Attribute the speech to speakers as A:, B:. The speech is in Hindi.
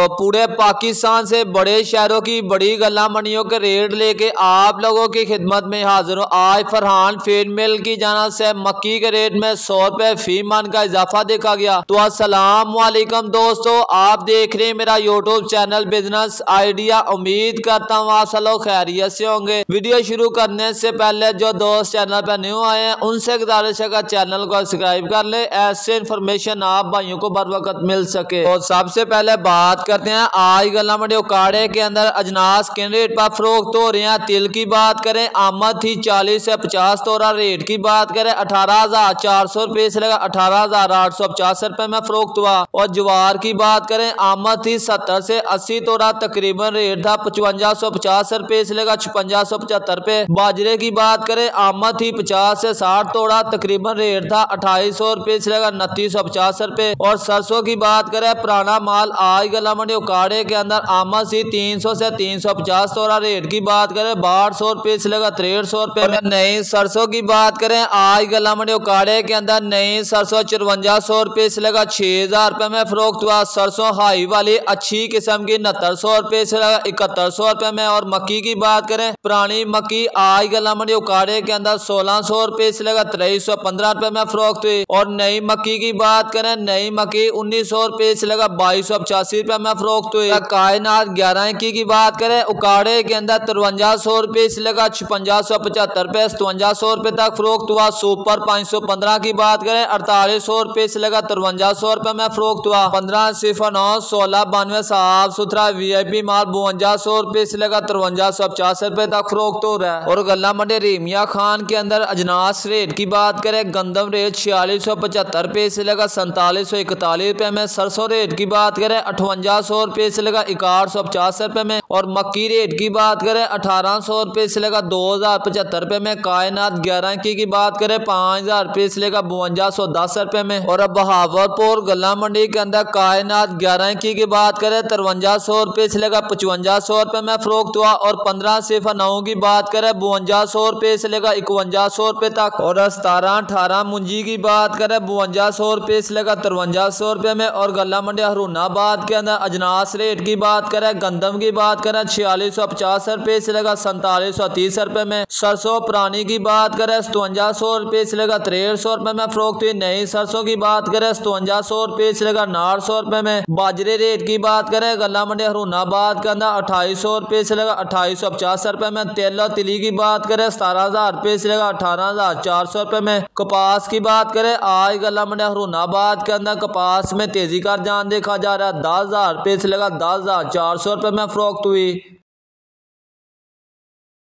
A: तो पूरे पाकिस्तान से बड़े शहरों की बड़ी गल्ला मंडियों के रेट लेके आप लोगों की खिदमत में हाजिर हूँ। आज फरहान फीड मिल की जानिब से मक्की के रेट में 100 रुपए फी मन का इजाफा देखा गया। तो अस्सलाम वालेकुम दोस्तों, आप देख रहे हैं मेरा यूट्यूब चैनल बिजनेस आइडिया। उम्मीद करता हूँ आप सब लोग खैरियत से होंगे। वीडियो शुरू करने से पहले जो दोस्त चैनल पर न्यू आए हैं उनसे गुजारिश है कि चैनल को सब्सक्राइब कर ले, ऐसे इन्फॉर्मेशन आप भाइयों को बर वक्त मिल सके। और सबसे पहले बात करते हैं आज गल्ला मंडी उकाड़े के अंदर अजनास किन रेट पर फरोख्त हो रहे हैं। तिल की बात करें आमद थी 40 से 50 तोरा। रेट की बात करें 18,400 रुपए से लगा 18,850 रुपए में फरोख्त हुआ। और ज्वार की बात करें आमद थी 70 से 80 तोरा, तकरीबन रेट था 5550 रुपए से लगा 5675 रुपए। बाजरे की बात करें आमद थी 50 से 60 तोड़ा, तकरीबन रेट था 2800 रुपए से लगा 2950 रुपए। और सरसों की बात करें पुराना माल आज गल्ला मंडी उकाड़े के अंदर आमद सी 300 से 350 तोड़ा। रेट की बात करें 1200 रुपए से लगा 6300 रुपए। नई सरसों की बात करें आज गल्ला मंडी उकाड़े के अंदर नई सरसों 5400 रुपए से लगा 6000 रुपए में फरोख्त हुआ। सरसों हाई वाली अच्छी किस्म की 6900 रुपए से लगा 7100 रुपए में। और मक्की की बात करें पुरानी मक्की आज गल्ला मंडी उकाड़े के अंदर 1600 रुपए से लगा 2315 रुपए में फरोख्त हुई। और नई मक्की की बात करें नई मक्की 1900 रुपए से लगा 2285 रुपए में फरोख्त हुई। कायनात 11 इंची की बात करें उकाड़े के अंदर 5300 रुपए से लगा 5675 रुपए 5700 रुपए तक फरोख्त हुआ। सुपर 515 की बात करें 4800 रुपए से लगा 5300 रुपए में फरोख्त हुआ। 1509 1692 साफ सुथरा VIP माल 5200 रुपए से लगा 5350 रुपए तक फरोख्त हो रहा है। और गल्ला मंडी रीमिया खान के अंदर अजनास रेट की बात करें गंदम रेट 4675 रुपए से लगा 4741 रुपए में। सरसों रेट की बात करें 5800 रुपए से लगा 6150 रुपए में। और मक्की रेट की बात करें 1800 रुपए से लगा 2075 रुपए में। कायनात 11 की बात करें 5000 रुपए से लगा 5210 रुपए में। और अब बहावलपुर गल्ला मंडी के अंदर कायनात 11 की बात करें 5300 रुपए से लगा 5500 रुपए में फरोख्त हुआ। और 1509 की बात करें 5200 रुपए से लगा 5100 रुपए तक। और 17-18 मुंजी की बात करें 5200 रुपए से लगा 5300 रुपए में। और गल्ला मंडी हरूनाबाद के अंदर अजनास रेट की बात करें गंदम की बात करें 4650 रुपए से लगा 4730 रुपए में। सरसों पुरानी की बात करें 5700 रुपए से लगा 6300 रुपए में फरोख्त हुई। नई सरसों की बात करें 5700 रुपए से लगा 900 रुपए में। बाजरे रेट की बात करें गल्ला मंडी हरूनाबाद के अंदर 2800 रुपए से लगा 2850 रुपए में। तेल और तिली की बात करें 17000 रुपए से लगा 18400 रुपए में। कपास की बात करें आज गल्ला मंडी हरूनाबाद के अंदर कपास में तेजी का रुझान देखा जा रहा है। 10,000 रुपए से लगा 10,400 रुपए में फरोख्त हुई।